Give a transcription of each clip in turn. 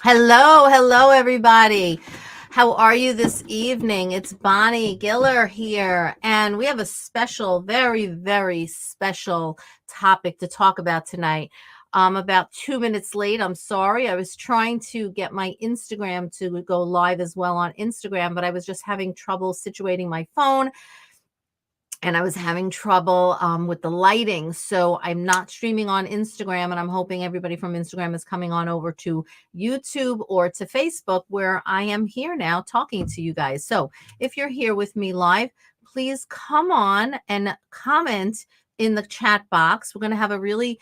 Hello, everybody. How are you this evening? It's Bonnie Giller here, and we have a special, very, very special topic to talk about tonight. I'm about 2 minutes late. I'm sorry. I was trying to get my Instagram to go live as well on Instagram, but I was just having trouble situating my phone and I was having trouble with the lighting. So I'm not streaming on Instagram, and I'm hoping everybody from Instagram is coming on over to YouTube or to Facebook, where I am here now talking to you guys. So if you're here with me live, please come on and comment in the chat box. We're going to have a really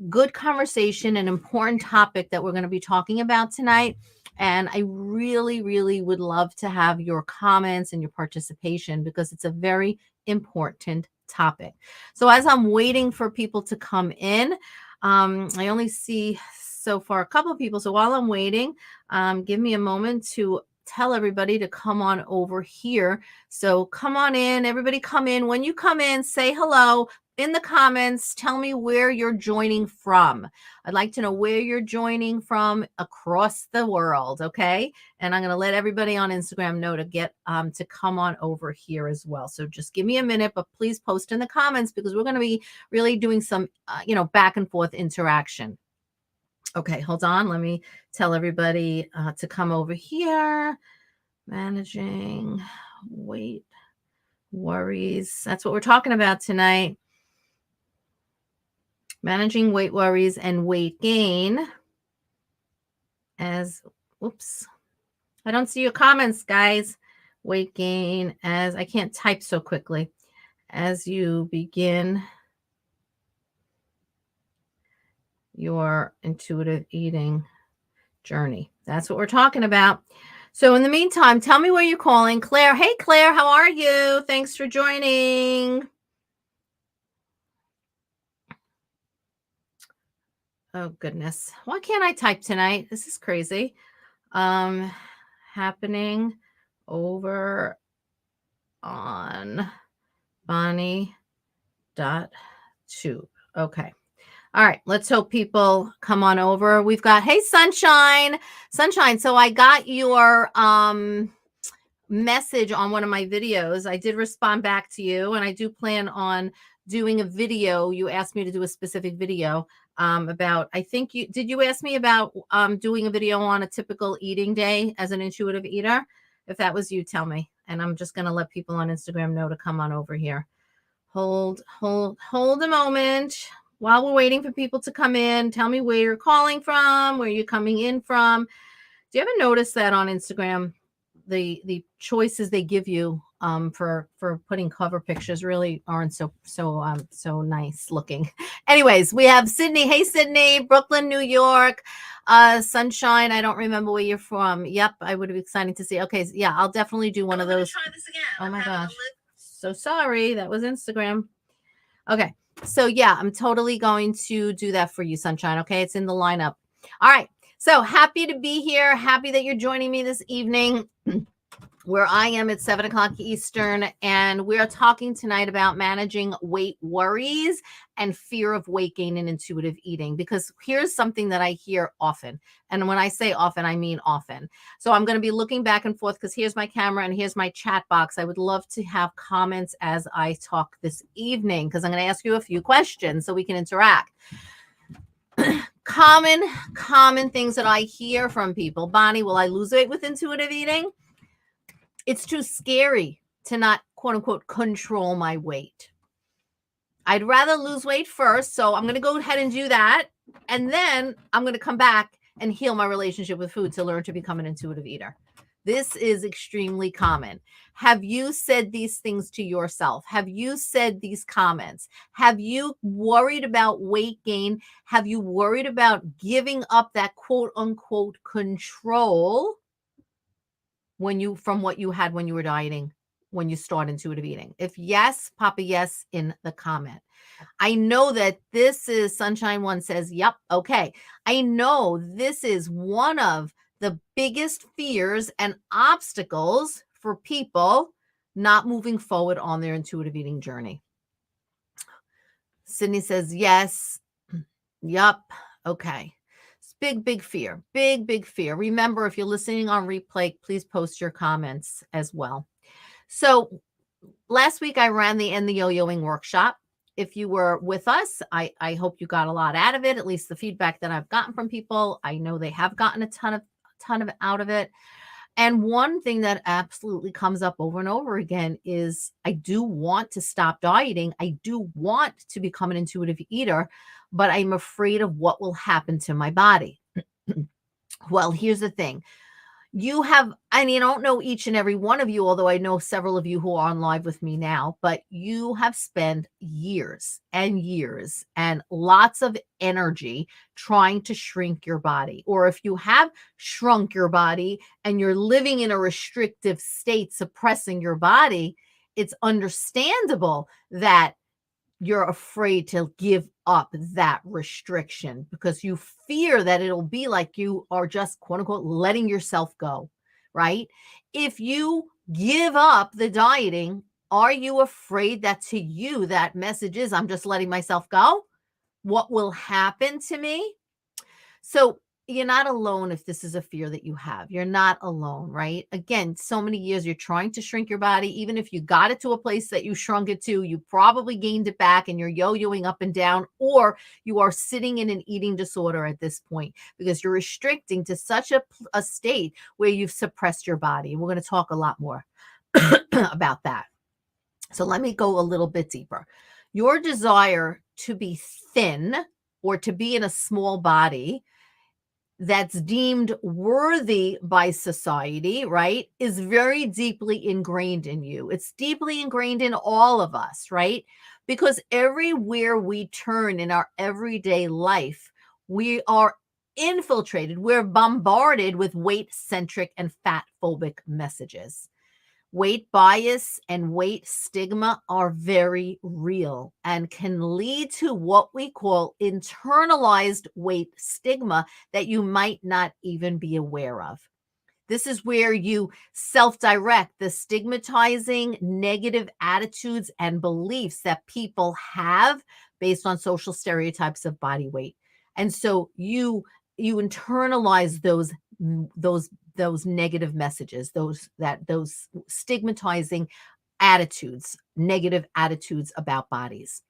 good conversation, an important topic that we're going to be talking about tonight. And I really, really would love to have your comments and your participation because it's a very important topic. So as I'm waiting for people to come in, I only see so far a couple of people. So while I'm waiting, give me a moment to tell everybody to come on over here. So come on in, everybody come in. When you come in, say hello in the comments. Tell me where you're joining from. I'd like to know where you're joining from across the world, okay? And I'm going to let everybody on Instagram know to get to come on over here as well. So just give me a minute, but please post in the comments because we're going to be really doing some, back and forth interaction. Okay, hold on. Let me tell everybody to come over here. Managing weight worries. That's what we're talking about tonight. Managing weight worries and weight gain. Oops. I don't see your comments, guys. Weight gain as I can't type so quickly. As you begin your intuitive eating journey. That's what we're talking about. So in the meantime, tell me where you're calling. Claire. Hey, Claire, how are you? Thanks for joining. Oh, goodness. Why can't I type tonight? This is crazy. Happening over on Bonnie.tube. Okay. All right, let's hope people come on over. We've got, hey, Sunshine. So I got your message on one of my videos. I did respond back to you, and I do plan on doing a video. You asked me to do a specific video about, I think you ask me about doing a video on a typical eating day as an intuitive eater? If that was you, tell me. And I'm just going to let people on Instagram know to come on over here. Hold a moment. While we're waiting for people to come in, tell me where you're calling from, where you're coming in from. Do you ever notice that on Instagram, the choices they give you for putting cover pictures really aren't so nice looking? Anyways, we have Sydney. Hey, Sydney, Brooklyn, New York. Sunshine, I don't remember where you're from. Yep, I would be exciting to see. Okay, yeah, I'll definitely do one of those. Try this again. Oh my gosh. So sorry, that was Instagram. Okay. So yeah, I'm totally going to do that for you, Sunshine. Okay. It's in the lineup. All right. So happy to be here. Happy that you're joining me this evening where I am at 7:00 Eastern. And we are talking tonight about managing weight worries and fear of weight gain and intuitive eating, because here's something that I hear often. And when I say often, I mean often. So I'm going to be looking back and forth because here's my camera and here's my chat box. I would love to have comments as I talk this evening because I'm going to ask you a few questions so we can interact. Common things that I hear from people. Bonnie, will I lose weight with intuitive eating? It's too scary to not, quote unquote, control my weight. I'd rather lose weight first. So I'm going to go ahead and do that. And then I'm going to come back and heal my relationship with food to learn to become an intuitive eater. This is extremely common. Have you said these things to yourself? Have you said these comments? Have you worried about weight gain? Have you worried about giving up that quote unquote control from what you had when you were dieting, when you start intuitive eating? If yes, pop a yes in the comment. I know that this is Sunshine One says, yep, okay. I know this is one of the biggest fears and obstacles for people not moving forward on their intuitive eating journey. Sydney says, yes, yep, okay. big, big fear. Big, big fear. Remember, if you're listening on replay, please post your comments as well. So last week I ran the End the Yo-Yoing workshop. If you were with us, I hope you got a lot out of it, at least the feedback that I've gotten from people. I know they have gotten a ton of out of it. And one thing that absolutely comes up over and over again is I do want to stop dieting. I do want to become an intuitive eater, but I'm afraid of what will happen to my body. Well, here's the thing. You have, I mean, I don't know each and every one of you, although I know several of you who are on live with me now, but you have spent years and years and lots of energy trying to shrink your body. Or if you have shrunk your body and you're living in a restrictive state, suppressing your body, it's understandable that you're afraid to give up that restriction because you fear that it'll be like you are just quote unquote letting yourself go, right? If you give up the dieting, are you afraid that to you that message is, I'm just letting myself go? What will happen to me? So you're not alone if this is a fear that you have. You're not alone, right? Again, so many years you're trying to shrink your body. Even if you got it to a place that you shrunk it to, you probably gained it back and you're yo-yoing up and down, or you are sitting in an eating disorder at this point because you're restricting to such a state where you've suppressed your body. And we're going to talk a lot more about that. So let me go a little bit deeper. Your desire to be thin or to be in a small body that's deemed worthy by society, right, is very deeply ingrained in you. It's deeply ingrained in all of us, right? Because everywhere we turn in our everyday life, we are infiltrated, we're bombarded with weight-centric and fat-phobic messages. Weight bias and weight stigma are very real and can lead to what we call internalized weight stigma that you might not even be aware of. This is where you self-direct the stigmatizing negative attitudes and beliefs that people have based on social stereotypes of body weight. And so you internalize those negative messages, those stigmatizing attitudes, negative attitudes about bodies.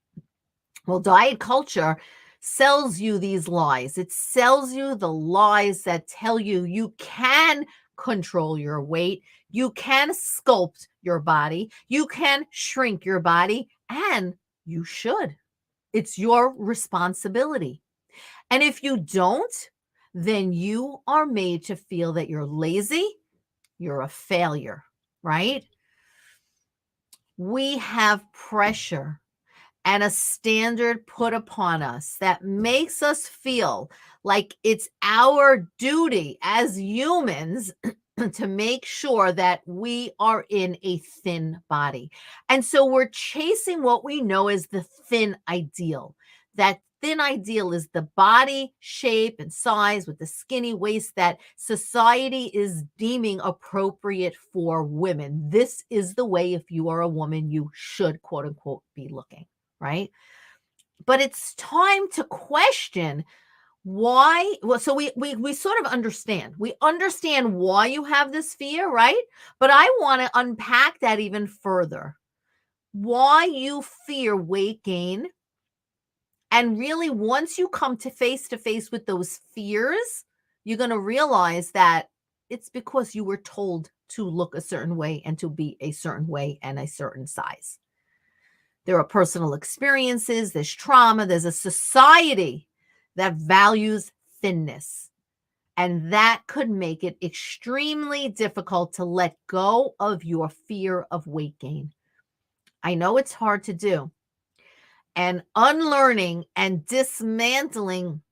Well, diet culture sells you these lies. It sells you the lies that tell you you can control your weight, you can sculpt your body, you can shrink your body, and you should. It's your responsibility. And if you don't, then you are made to feel that you're lazy, you're a failure, right? We have pressure and a standard put upon us that makes us feel like it's our duty as humans to make sure that we are in a thin body. And so we're chasing what we know as the thin ideal. That thin ideal is the body shape and size with the skinny waist that society is deeming appropriate for women. This is the way, if you are a woman, you should, quote unquote, be looking, right? But it's time to question why. Well, so we sort of understand. We understand why you have this fear, right? But I want to unpack that even further. Why you fear weight gain. And really, once you come to face with those fears, you're going to realize that it's because you were told to look a certain way and to be a certain way and a certain size. There are personal experiences, there's trauma, there's a society that values thinness. And that could make it extremely difficult to let go of your fear of weight gain. I know it's hard to do. And unlearning and dismantling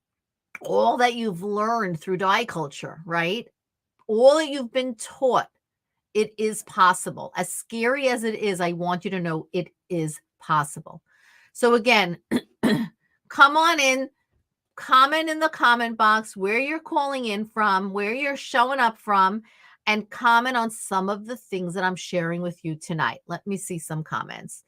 all that you've learned through diet culture, right? All that you've been taught, it is possible. As scary as it is, I want you to know it is possible. So again, come on in, comment in the comment box where you're calling in from, where you're showing up from, and comment on some of the things that I'm sharing with you tonight. Let me see some comments.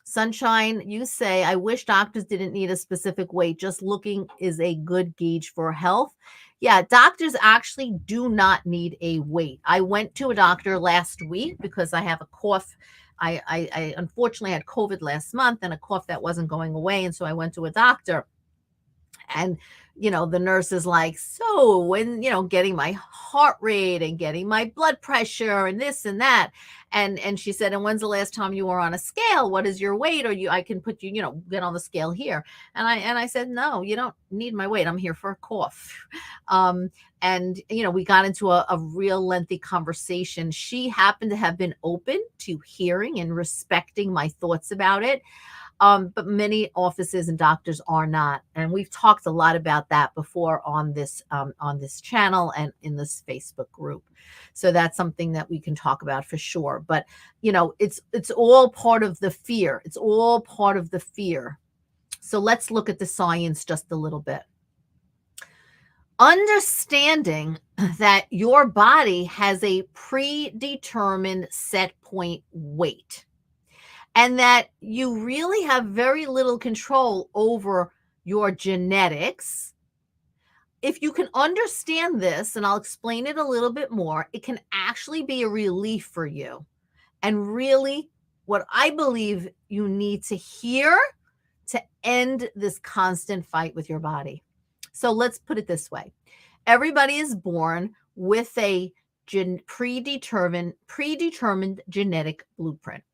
Sunshine, you say, I wish doctors didn't need a specific weight. Just looking is a good gauge for health. Yeah, doctors actually do not need a weight. I went to a doctor last week because I have a cough. I unfortunately had COVID last month and a cough that wasn't going away. And so I went to a doctor, and the nurse is like, so when getting my heart rate and getting my blood pressure and this and that, and she said, and when's the last time you were on a scale? What is your weight? Or I can put you, get on the scale here. And I said, no, you don't need my weight. I'm here for a cough. And we got into a real lengthy conversation. She happened to have been open to hearing and respecting my thoughts about it. But many offices and doctors are not, and we've talked a lot about that before on this channel and in this Facebook group. So that's something that we can talk about for sure. But it's all part of the fear. It's all part of the fear. So let's look at the science just a little bit. Understanding that your body has a predetermined set point weight, and that you really have very little control over your genetics. If you can understand this, and I'll explain it a little bit more, it can actually be a relief for you. And really, what I believe you need to hear to end this constant fight with your body. So let's put it this way. Everybody is born with a predetermined genetic blueprint.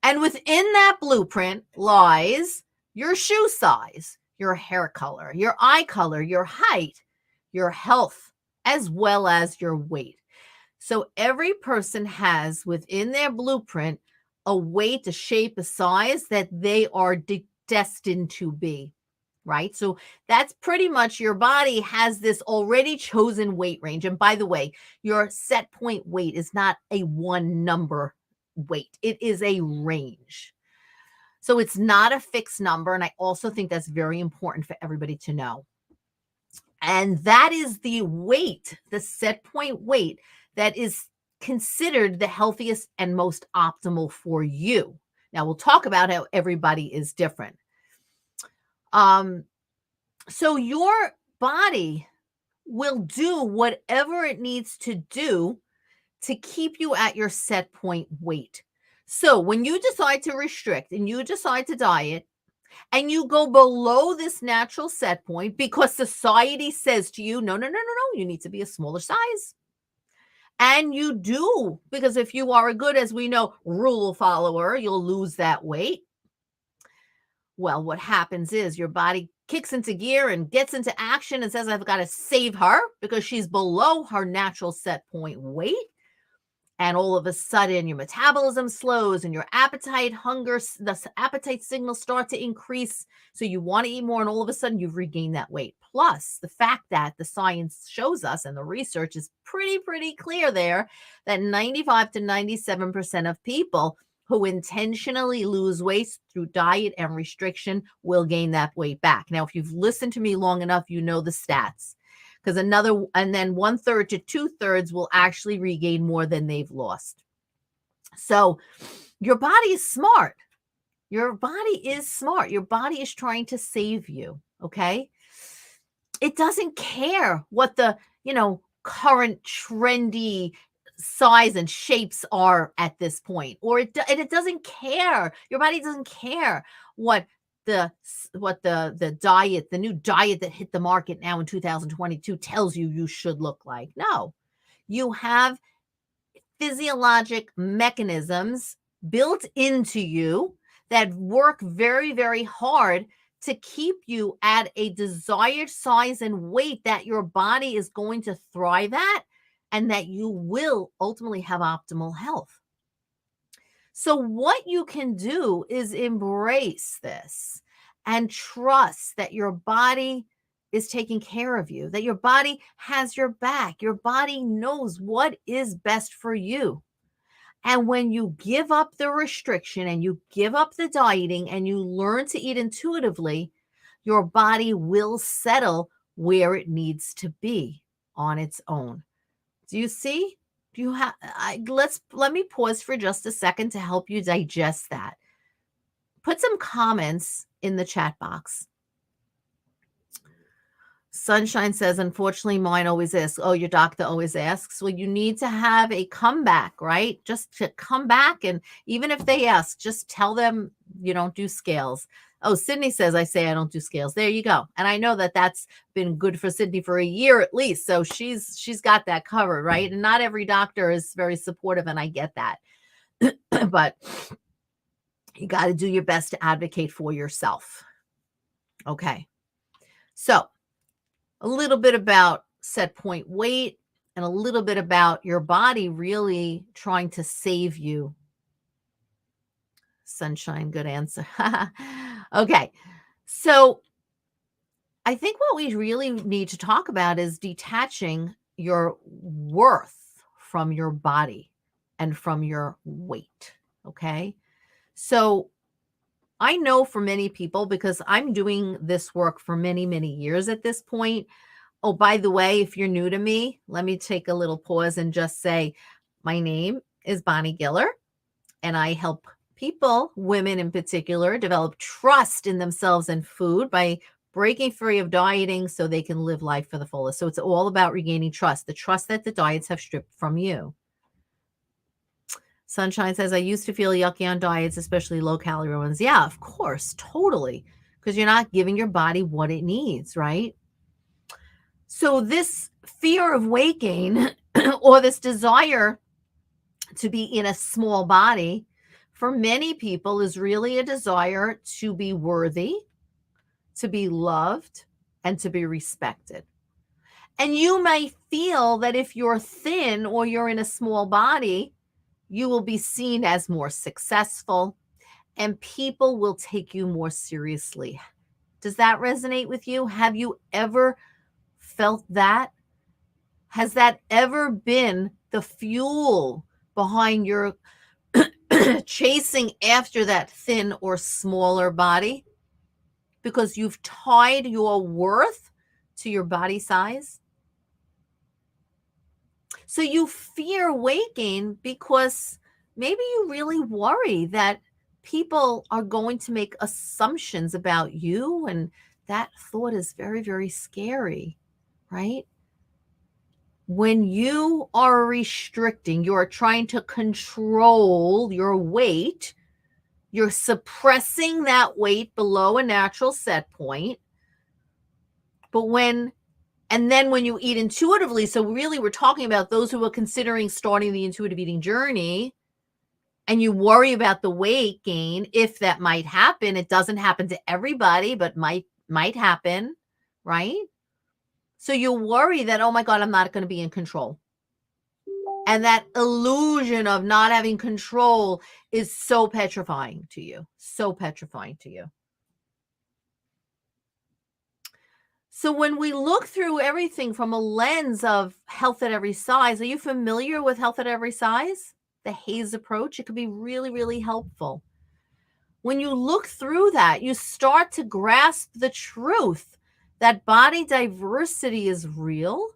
And within that blueprint lies your shoe size, your hair color, your eye color, your height, your health, as well as your weight. So every person has within their blueprint a weight, a shape, a size that they are destined to be, right? So that's pretty much, your body has this already chosen weight range. And by the way, your set point weight is not a one number weight. It is a range. So it's not a fixed number. And I also think that's very important for everybody to know. And that is the weight, the set point weight that is considered the healthiest and most optimal for you. Now we'll talk about how everybody is different. So your body will do whatever it needs to do to keep you at your set point weight. So when you decide to restrict and you decide to diet and you go below this natural set point because society says to you, no, you need to be a smaller size. And you do, because if you are a good, as we know, rule follower, you'll lose that weight. Well, what happens is your body kicks into gear and gets into action and says, I've got to save her because she's below her natural set point weight. And all of a sudden, your metabolism slows and your appetite, the appetite signals start to increase. So you want to eat more, and all of a sudden, you've regained that weight. Plus, the fact that the science shows us, and the research is pretty clear there, that 95 to 97% of people who intentionally lose weight through diet and restriction will gain that weight back. Now, if you've listened to me long enough, you know the stats. Because and then 1/3 to 2/3 will actually regain more than they've lost. So your body is smart. Your body is smart. Your body is trying to save you. Okay. It doesn't care what the, current trendy size and shapes are at this point, or it doesn't care. Your body doesn't care what the diet, the new diet that hit the market now in 2022 tells you should look like. No, you have physiologic mechanisms built into you that work very hard to keep you at a desired size and weight that your body is going to thrive at, and that you will ultimately have optimal health. So what you can do is embrace this and trust that your body is taking care of you, that your body has your back. Your body knows what is best for you. And when you give up the restriction and you give up the dieting and you learn to eat intuitively, your body will settle where it needs to be on its own. Do you see? Do you have let me pause for just a second to help you digest that. Put some comments in the chat box. Sunshine says, unfortunately, mine always asks. Oh, your doctor always asks. Well, you need to have a comeback, right? Just to come back. And even if they ask, just tell them you don't do scales. Oh, Sydney says, I say I don't do scales. There you go. And I know that that's been good for Sydney for a year at least. So she's got that covered, right? And not every doctor is very supportive, and I get that. But you got to do your best to advocate for yourself. Okay. So a little bit about set point weight and a little bit about your body really trying to save you. Sunshine, good answer. Okay. So I think what we really need to talk about is detaching your worth from your body and from your weight. Okay. So I know for many people, because I'm doing this work for many, many years at this point. Oh, by the way, if you're new to me, let me take a little pause and just say, my name is Bonnie Giller, and I help people, women in particular, develop trust in themselves and food by breaking free of dieting so they can live life for the fullest. So it's all about regaining trust, the trust that the diets have stripped from you. Sunshine says, I used to feel yucky on diets, especially low calorie ones. Yeah, of course, totally. Because you're not giving your body what it needs, right? So this fear of weight gain or this desire to be in a small body for many people is really a desire to be worthy, to be loved, and to be respected. And you may feel that if you're thin or you're in a small body, you will be seen as more successful and people will take you more seriously. Does that resonate with you? Have you ever felt that? Has that ever been the fuel behind your chasing after that thin or smaller body? Because you've tied your worth to your body size? So you fear weight gain because maybe you really worry that people are going to make assumptions about you, and that thought is very, very scary, right? When you are restricting, you're trying to control your weight, you're suppressing that weight below a natural set point. But and then when you eat intuitively, so really we're talking about those who are considering starting the intuitive eating journey, and you worry about the weight gain, if that might happen. It doesn't happen to everybody, but might happen, right? So you worry that, oh my God, I'm not going to be in control. And that illusion of not having control is so petrifying to you, so petrifying to you. So when we look through everything from a lens of health at every size, are you familiar with health at every size? The Hayes approach, it could be really, really helpful. When you look through that, you start to grasp the truth that body diversity is real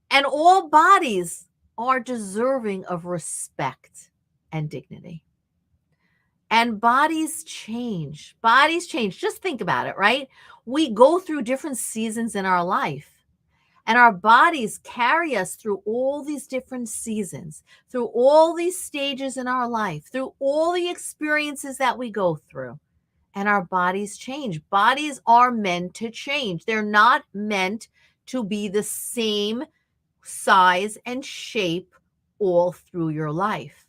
and all bodies are deserving of respect and dignity. And bodies change. Bodies change. Just think about it, right? We go through different seasons in our life, and our bodies carry us through all these different seasons, through all these stages in our life, through all the experiences that we go through. And our bodies change. Bodies are meant to change. They're not meant to be the same size and shape all through your life.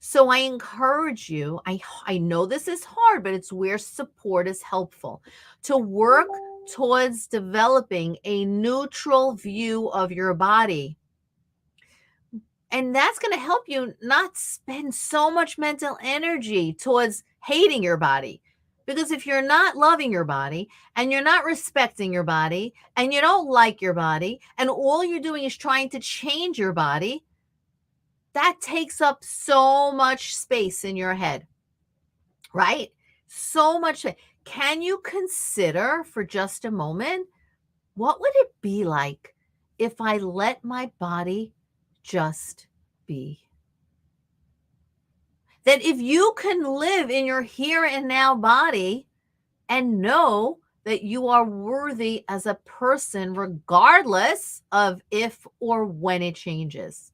So I encourage you, I know this is hard, but it's where support is helpful, to work towards developing a neutral view of your body. And that's going to help you not spend so much mental energy towards hating your body. Because if you're not loving your body and you're not respecting your body and you don't like your body and all you're doing is trying to change your body, that takes up so much space in your head, right? So much. Can you consider for just a moment, what would it be like if I let my body just be? That if you can live in your here and now body and know that you are worthy as a person, regardless of if or when it changes.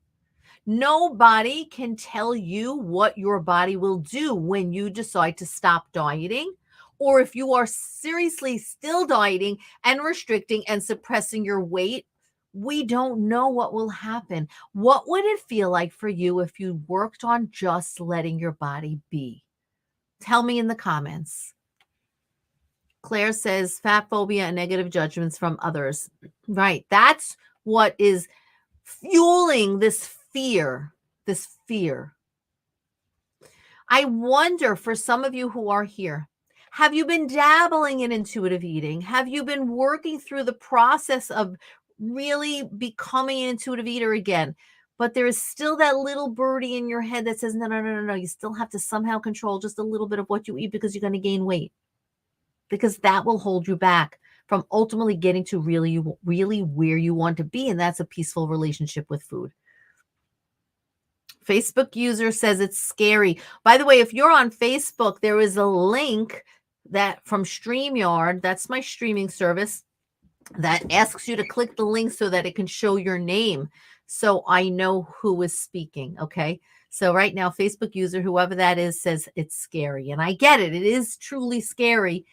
Nobody can tell you what your body will do when you decide to stop dieting, or if you are seriously still dieting and restricting and suppressing your weight. We don't know what will happen. What would it feel like for you if you worked on just letting your body be? Tell me in the comments. Claire says fat phobia and negative judgments from others. Right. That's what is fueling this fear. This fear. I wonder, for some of you who are here, have you been dabbling in intuitive eating? Have you been working through the process of really becoming an intuitive eater again? But there is still that little birdie in your head that says, no, no, no, no, no. You still have to somehow control just a little bit of what you eat because you're going to gain weight. Because that will hold you back from ultimately getting to really where you want to be. And that's a peaceful relationship with food. Facebook user says it's scary. By the way, if you're on Facebook, there is a link that from StreamYard, that's my streaming service, that asks you to click the link so that it can show your name. So I know who is speaking. Okay. So right now, Facebook user, whoever that is, says it's scary. And I get it. It is truly scary.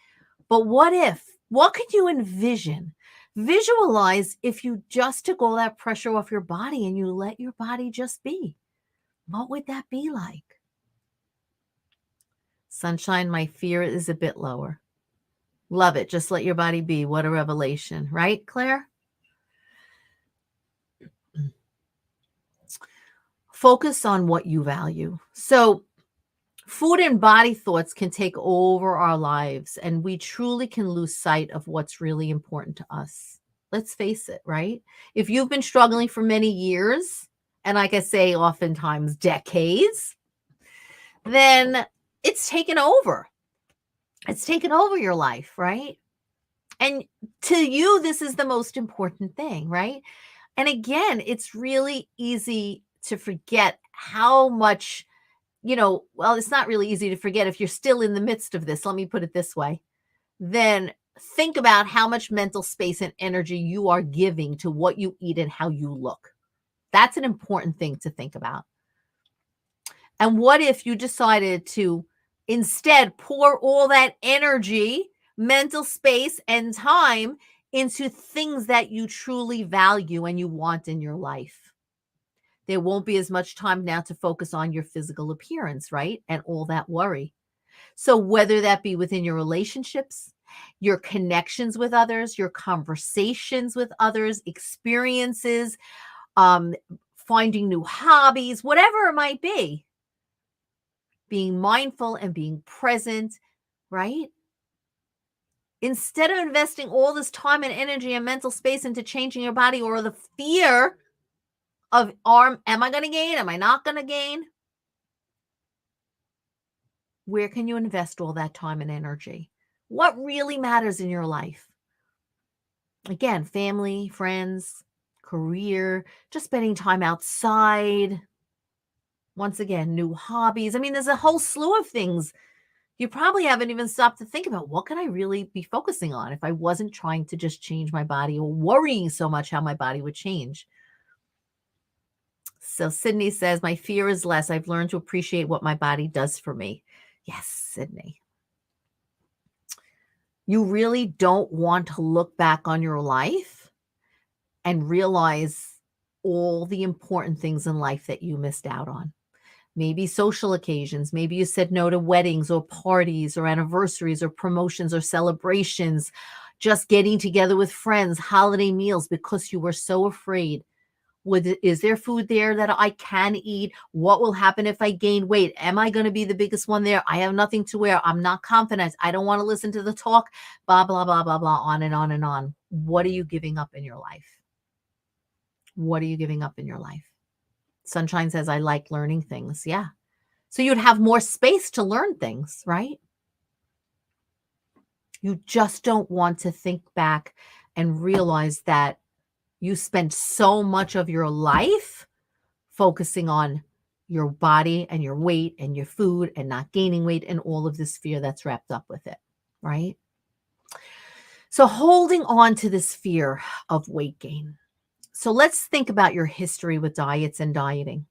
But what if? What could you envision? Visualize if you just took all that pressure off your body and you let your body just be. What would that be like? Sunshine, my fear is a bit lower. Love it. Just let your body be. What a revelation. Right, Claire? Focus on what you value. So food and body thoughts can take over our lives, and we truly can lose sight of what's really important to us. Let's face it, right? If you've been struggling for many years, and like I say, oftentimes decades, then it's taken over. It's taken over your life, right? And to you, this is the most important thing, right? And again, it's really easy to forget how much, well, it's not really easy to forget if you're still in the midst of this. Let me put it this way. Then think about how much mental space and energy you are giving to what you eat and how you look. That's an important thing to think about. And what if you decided to instead pour all that energy, mental space, and time into things that you truly value and you want in your life? There won't be as much time now to focus on your physical appearance, right? And all that worry. So whether that be within your relationships, your connections with others, your conversations with others, experiences, finding new hobbies, whatever it might be, being mindful and being present, right? Instead of investing all this time and energy and mental space into changing your body, or the fear of am I going to gain? Am I not going to gain? Where can you invest all that time and energy? What really matters in your life? Again, family, friends, career, just spending time outside. Once again, new hobbies. I mean, there's a whole slew of things. You probably haven't even stopped to think about, what can I really be focusing on if I wasn't trying to just change my body or worrying so much how my body would change. So Sydney says, my fear is less. I've learned to appreciate what my body does for me. Yes, Sydney. You really don't want to look back on your life and realize all the important things in life that you missed out on. Maybe social occasions. Maybe you said no to weddings or parties or anniversaries or promotions or celebrations, just getting together with friends, holiday meals, because you were so afraid. Is there food there that I can eat? What will happen if I gain weight? Am I going to be the biggest one there? I have nothing to wear. I'm not confident. I don't want to listen to the talk, blah, blah, blah, blah, blah, on and on and on. What are you giving up in your life? What are you giving up in your life? Sunshine says, I like learning things. Yeah. So you'd have more space to learn things, right? You just don't want to think back and realize that you spent so much of your life focusing on your body and your weight and your food and not gaining weight and all of this fear that's wrapped up with it, right? So holding on to this fear of weight gain. So let's think about your history with diets and dieting.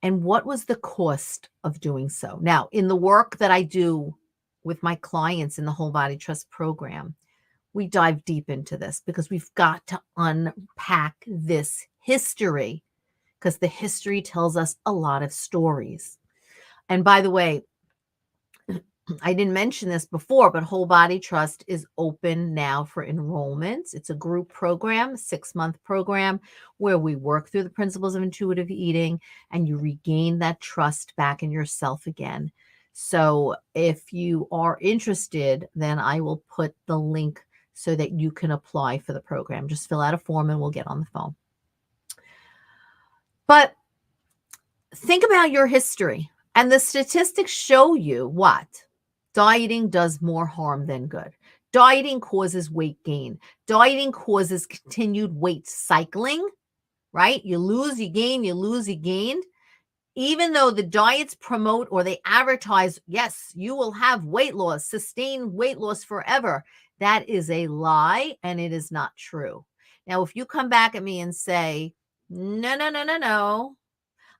And what was the cost of doing so? Now, in the work that I do with my clients in the Whole Body Trust program, we dive deep into this because we've got to unpack this history because the history tells us a lot of stories. And by the way, I didn't mention this before, but Whole Body Trust is open now for enrollment. It's a group program, 6-month program where we work through the principles of intuitive eating and you regain that trust back in yourself again. So if you are interested, then I will put the link so that you can apply for the program. Just fill out a form and we'll get on the phone. But think about your history, and the statistics show you what? Dieting does more harm than good. Dieting causes weight gain. Dieting causes continued weight cycling, right? You lose, you gain, you lose, you gain. Even though the diets promote or they advertise, yes, you will have weight loss, sustained weight loss forever. That is a lie and it is not true. Now, if you come back at me and say, no, no, no, no, no,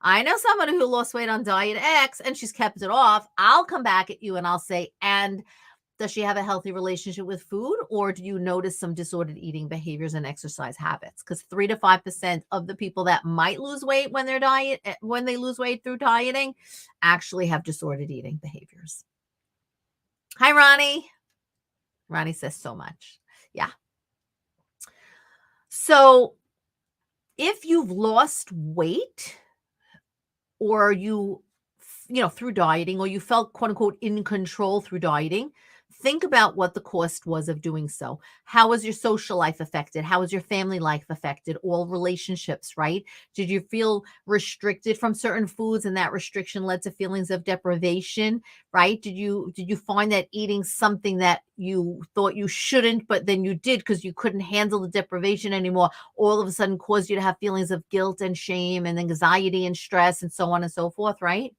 I know someone who lost weight on diet X and she's kept it off, I'll come back at you and I'll say, and does she have a healthy relationship with food, or do you notice some disordered eating behaviors and exercise habits? Because 3 to 5% of the people that might lose weight when they lose weight through dieting actually have disordered eating behaviors. Hi, Ronnie. Ronnie says so much. Yeah. So if you've lost weight or you through dieting, or you felt quote unquote in control through dieting, think about what the cost was of doing so. How was your social life affected? How was your family life affected? All relationships, right? Did you feel restricted from certain foods and that restriction led to feelings of deprivation, right? Did you find that eating something that you thought you shouldn't, but then you did because you couldn't handle the deprivation anymore, all of a sudden caused you to have feelings of guilt and shame and anxiety and stress and so on and so forth, right?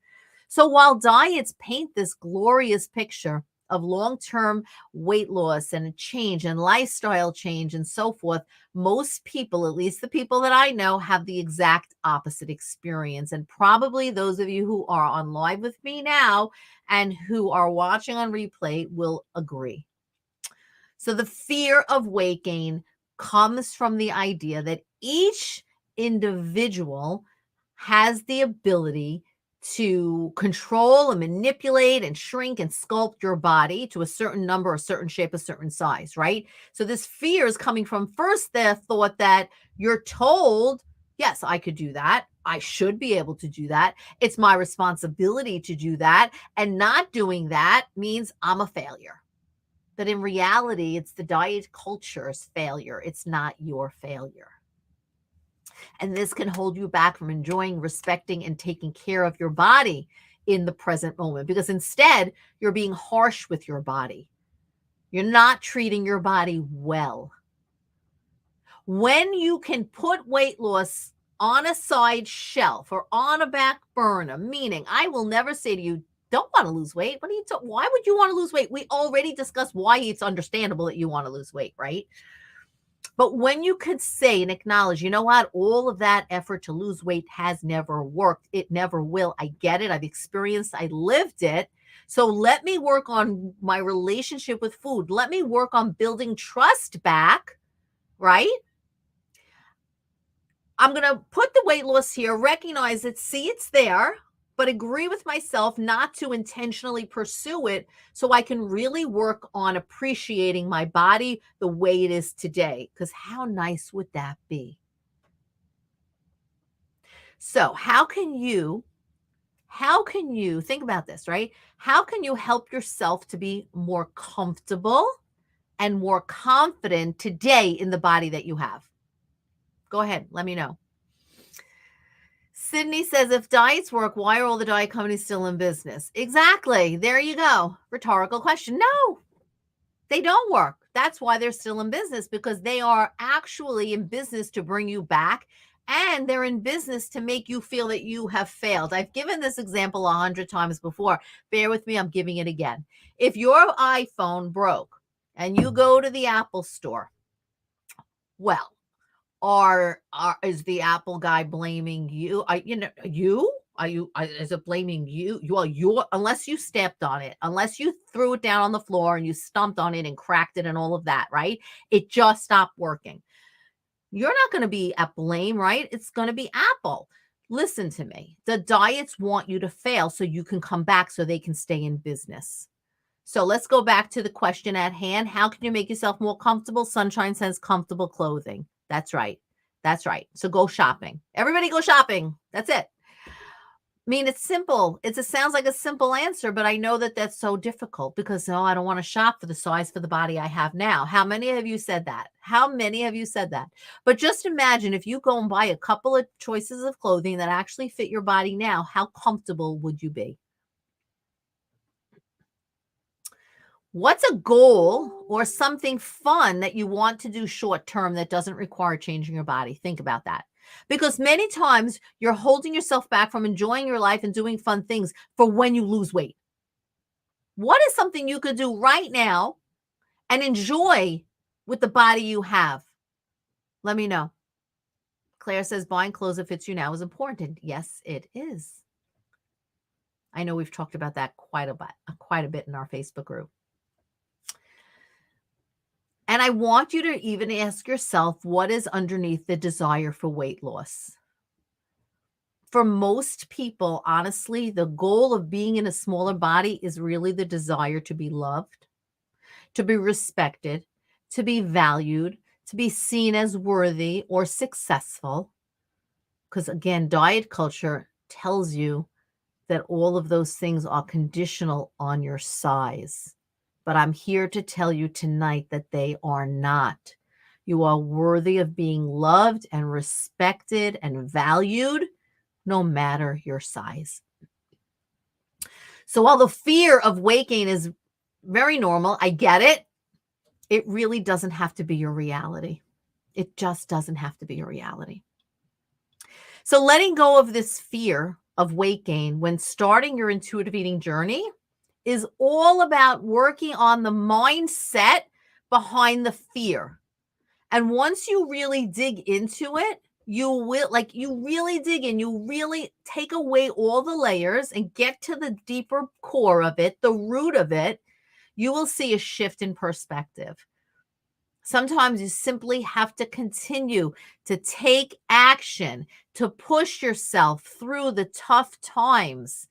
So while diets paint this glorious picture of long-term weight loss and a change and lifestyle change and so forth, most people, at least the people that I know, have the exact opposite experience. And probably those of you who are on live with me now and who are watching on replay will agree. So the fear of weight gain comes from the idea that each individual has the ability to control and manipulate and shrink and sculpt your body to a certain number, a certain shape, a certain size, right? So this fear is coming from first the thought that you're told, yes, I could do that. I should be able to do that. It's my responsibility to do that. And not doing that means I'm a failure. But in reality, it's the diet culture's failure. It's not your failure. And this can hold you back from enjoying, respecting, and taking care of your body in the present moment, because instead you're being harsh with your body. You're not treating your body well. When you can put weight loss on a side shelf or on a back burner, meaning I will never say to you, don't want to lose weight. Why would you want to lose weight? We already discussed why it's understandable that you want to lose weight, right? But when you could say and acknowledge, you know what, all of that effort to lose weight has never worked. It never will. I get it. I've experienced, I lived it. So let me work on my relationship with food. Let me work on building trust back, right? I'm going to put the weight loss here, recognize it, see it's there, but agree with myself not to intentionally pursue it so I can really work on appreciating my body the way it is today. Because how nice would that be? So how can you think about this, right? How can you help yourself to be more comfortable and more confident today in the body that you have? Go ahead, let me know. Sydney says, if diets work, why are all the diet companies still in business? Exactly. There you go. Rhetorical question. No, they don't work. That's why they're still in business, because they are actually in business to bring you back and they're in business to make you feel that you have failed. I've given this example 100 times before. Bear with me, I'm giving it again. If your iPhone broke and you go to the Apple store, well, is the Apple guy blaming you? Is it blaming you? Well, you're unless you stepped on it, unless you threw it down on the floor and you stomped on it and cracked it and all of that, right? It just stopped working. You're not going to be at blame, right? It's going to be Apple. Listen to me. The diets want you to fail so you can come back so they can stay in business. So let's go back to the question at hand. How can you make yourself more comfortable? Sunshine says comfortable clothing. That's right. That's right. So go shopping. Everybody go shopping. That's it. I mean, it's simple. It sounds like a simple answer, but I know that that's so difficult because, no, I don't want to shop for the size for the body I have now. How many of you said that? How many of you said that? But just imagine if you go and buy a couple of choices of clothing that actually fit your body now, how comfortable would you be? What's a goal or something fun that you want to do short term that doesn't require changing your body? Think about that. Because many times you're holding yourself back from enjoying your life and doing fun things for when you lose weight. What is something you could do right now and enjoy with the body you have? Let me know. Claire says buying clothes that fits you now is important. Yes, it is. I know we've talked about that quite a bit in our Facebook group. And I want you to even ask yourself, what is underneath the desire for weight loss? For most people, honestly, the goal of being in a smaller body is really the desire to be loved, to be respected, to be valued, to be seen as worthy or successful. Because again, diet culture tells you that all of those things are conditional on your size. But I'm here to tell you tonight that they are not. You are worthy of being loved and respected and valued, no matter your size. So while the fear of weight gain is very normal, I get it. It really doesn't have to be your reality. It just doesn't have to be your reality. So letting go of this fear of weight gain when starting your intuitive eating journey is all about working on the mindset behind the fear. And once you really dig into it, you really dig in, you really take away all the layers and get to the deeper core of it, the root of it, you will see a shift in perspective. Sometimes you simply have to continue to take action, to push yourself through the tough times,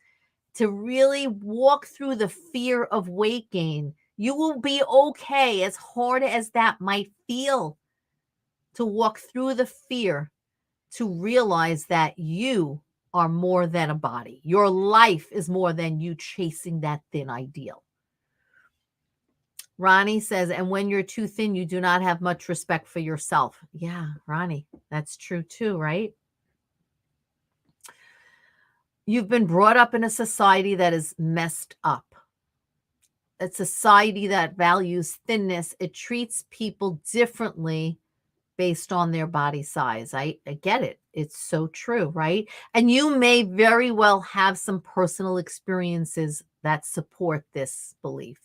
to really walk through the fear of weight gain. You will be okay, as hard as that might feel, to walk through the fear, to realize that you are more than a body. Your life is more than you chasing that thin ideal. Ronnie says, and when you're too thin, you do not have much respect for yourself. Yeah, Ronnie, that's true too, right? You've been brought up in a society that is messed up. A society that values thinness. It treats people differently based on their body size. I get it. It's so true, right? And you may very well have some personal experiences that support this belief.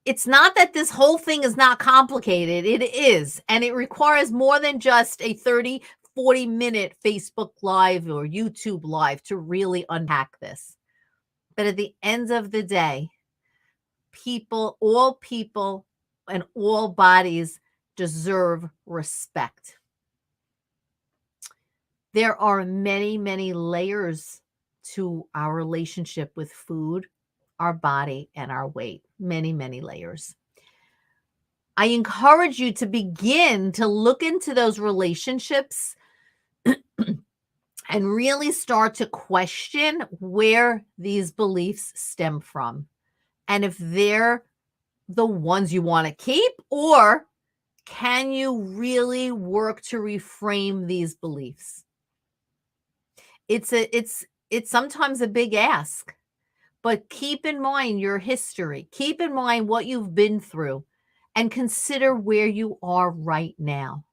It's not that this whole thing is not complicated. It is. And it requires more than just a 30, 40-minute Facebook Live or YouTube Live to really unpack this. But at the end of the day, all people and all bodies deserve respect. There are many, many layers to our relationship with food, our body, and our weight. Many, many layers. I encourage you to begin to look into those relationships and really start to question where these beliefs stem from. And if they're the ones you want to keep, or can you really work to reframe these beliefs? It's sometimes a big ask, but keep in mind your history. Keep in mind what you've been through and consider where you are right now.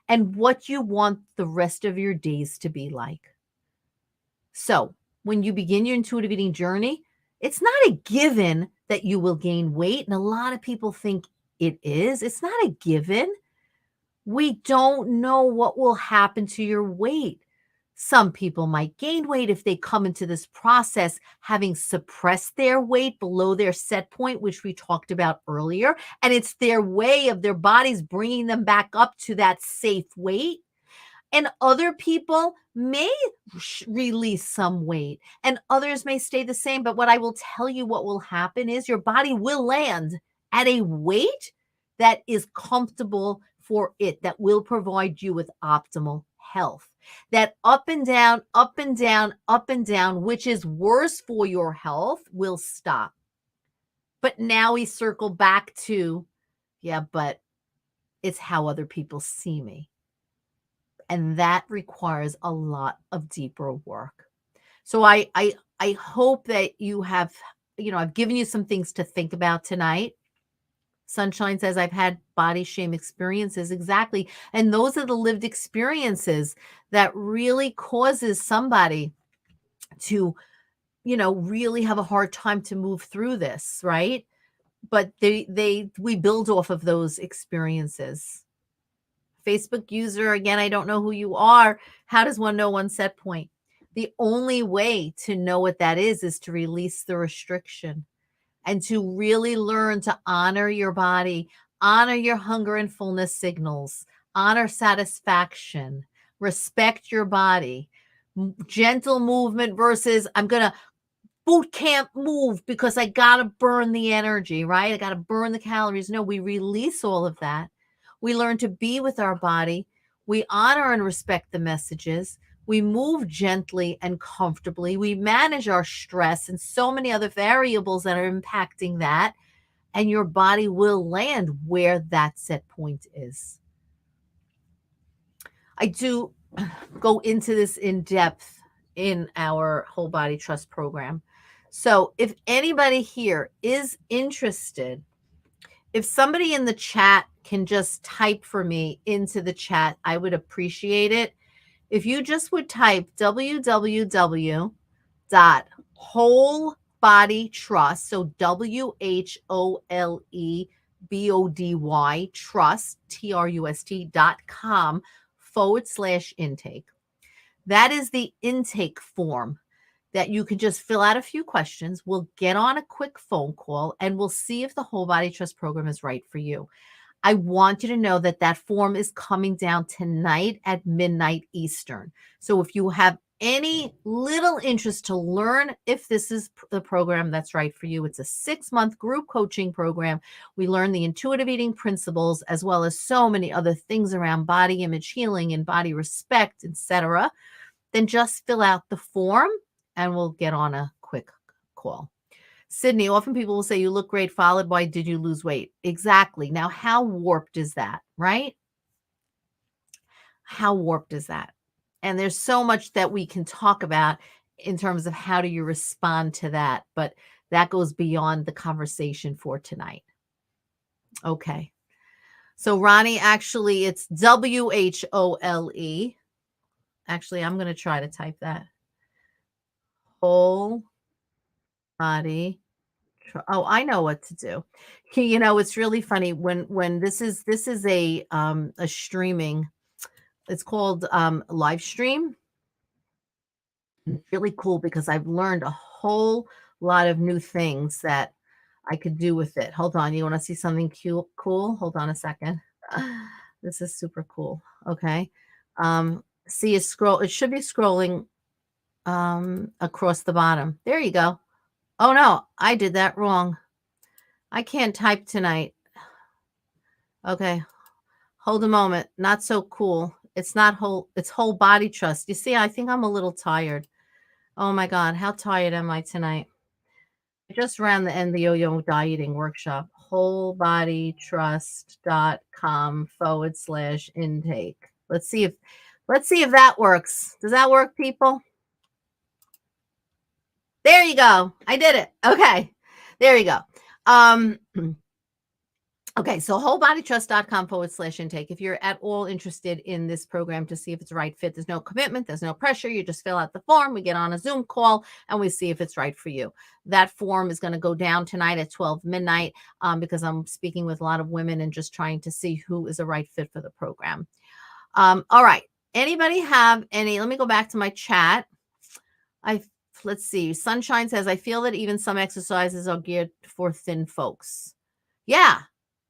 and what you want the rest of your days to be like. So, when you begin your intuitive eating journey, it's not a given that you will gain weight. And a lot of people think it is. It's not a given. We don't know what will happen to your weight. Some people might gain weight if they come into this process having suppressed their weight below their set point, which we talked about earlier. And it's their way of their bodies bringing them back up to that safe weight. And other people may release some weight and others may stay the same. But what I will tell you, what will happen is your body will land at a weight that is comfortable for it, that will provide you with optimal health. That up and down, up and down, up and down, which is worse for your health, will stop. But now we circle back to, yeah, but it's how other people see me. And that requires a lot of deeper work. So I hope that you have, I've given you some things to think about tonight. Sunshine says, I've had body shame experiences. Exactly. And those are the lived experiences that really causes somebody to, really have a hard time to move through this, right? But we build off of those experiences. Facebook user, again, I don't know who you are. How does one know one set point? The only way to know what that is to release the restriction and to really learn to honor your body, honor your hunger and fullness signals, honor satisfaction, respect your body. Gentle movement versus I'm going to boot camp move because I got to burn the energy, right? I got to burn the calories. No, we release all of that. We learn to be with our body. We honor and respect the messages. We move gently and comfortably. We manage our stress and so many other variables that are impacting that. And your body will land where that set point is. I do go into this in depth in our Whole Body Trust program. So if anybody here is interested, if somebody in the chat can just type for me into the chat, I would appreciate it. If you just would type www.wholebodytrust, so WHOLEBODY trust, TRUST.com/intake. That is the intake form that you can just fill out a few questions. We'll get on a quick phone call and we'll see if the Whole Body Trust program is right for you. I want you to know that that form is coming down tonight at midnight Eastern. So if you have any little interest to learn if this is the program that's right for you, it's a 6-month group coaching program. We learn the intuitive eating principles as well as so many other things around body image healing and body respect, etc. Then just fill out the form and we'll get on a quick call. Sydney, often people will say you look great, followed by did you lose weight? Exactly. Now, how warped is that, right? How warped is that? And there's so much that we can talk about in terms of how do you respond to that, but that goes beyond the conversation for tonight. Okay. So Ronnie, actually, it's WHOLE. Actually, I'm going to try to type that. Whole body. Oh, I know what to do. It's really funny when this is a streaming. It's called live stream. Really cool because I've learned a whole lot of new things that I could do with it. Hold on, you want to see something cute, cool? Hold on a second. This is super cool. Okay. See a scroll. It should be scrolling across the bottom. There you go. Oh no, I did that wrong. I can't type tonight. Okay. Hold a moment. Not so cool. It's whole body trust. You see, I think I'm a little tired. Oh my God. How tired am I tonight? I just ran the yo-yo dieting workshop. wholebodytrust.com/intake. Let's see if that works. Does that work, people? There you go. I did it. Okay. There you go. Okay, so wholebodytrust.com/intake. If you're at all interested in this program to see if it's a right fit, there's no commitment, there's no pressure. You just fill out the form. We get on a Zoom call and we see if it's right for you. That form is going to go down tonight at 12 midnight because I'm speaking with a lot of women and just trying to see who is a right fit for the program. All right. Anybody have any? Let me go back to my chat. I Let's see. Sunshine says, I feel that even some exercises are geared for thin folks. Yeah.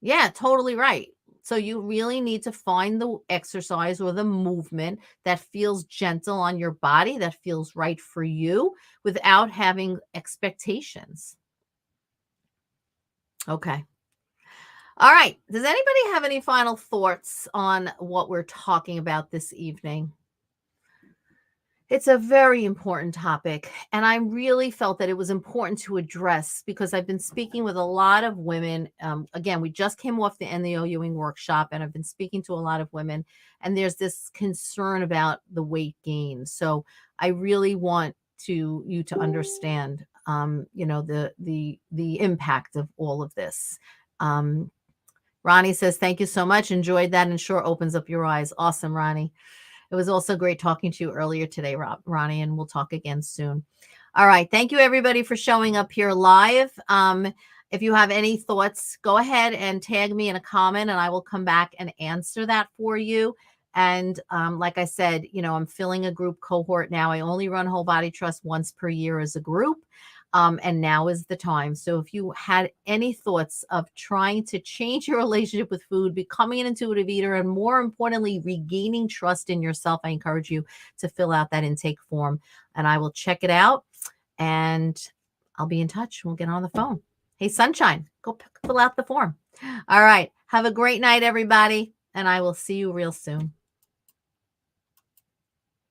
Yeah, totally right. So you really need to find the exercise or the movement that feels gentle on your body, that feels right for you without having expectations. Okay. All right. Does anybody have any final thoughts on what we're talking about this evening? It's a very important topic, and I really felt that it was important to address because I've been speaking with a lot of women. Again, we just came off the End the OUing workshop, and I've been speaking to a lot of women, and there's this concern about the weight gain. So I really want you to understand, the impact of all of this. Um, Ronnie says, "Thank you so much. Enjoyed that, and sure opens up your eyes." Awesome, Ronnie. It was also great talking to you earlier today, Ronnie, and we'll talk again soon. All right. Thank you, everybody, for showing up here live. If you have any thoughts, go ahead and tag me in a comment, and I will come back and answer that for you. And like I said, I'm filling a group cohort now. I only run Whole Body Trust once per year as a group. And now is the time. So if you had any thoughts of trying to change your relationship with food, becoming an intuitive eater, and more importantly, regaining trust in yourself, I encourage you to fill out that intake form and I will check it out and I'll be in touch. We'll get on the phone. Hey, Sunshine, go fill out the form. All right. Have a great night, everybody. And I will see you real soon.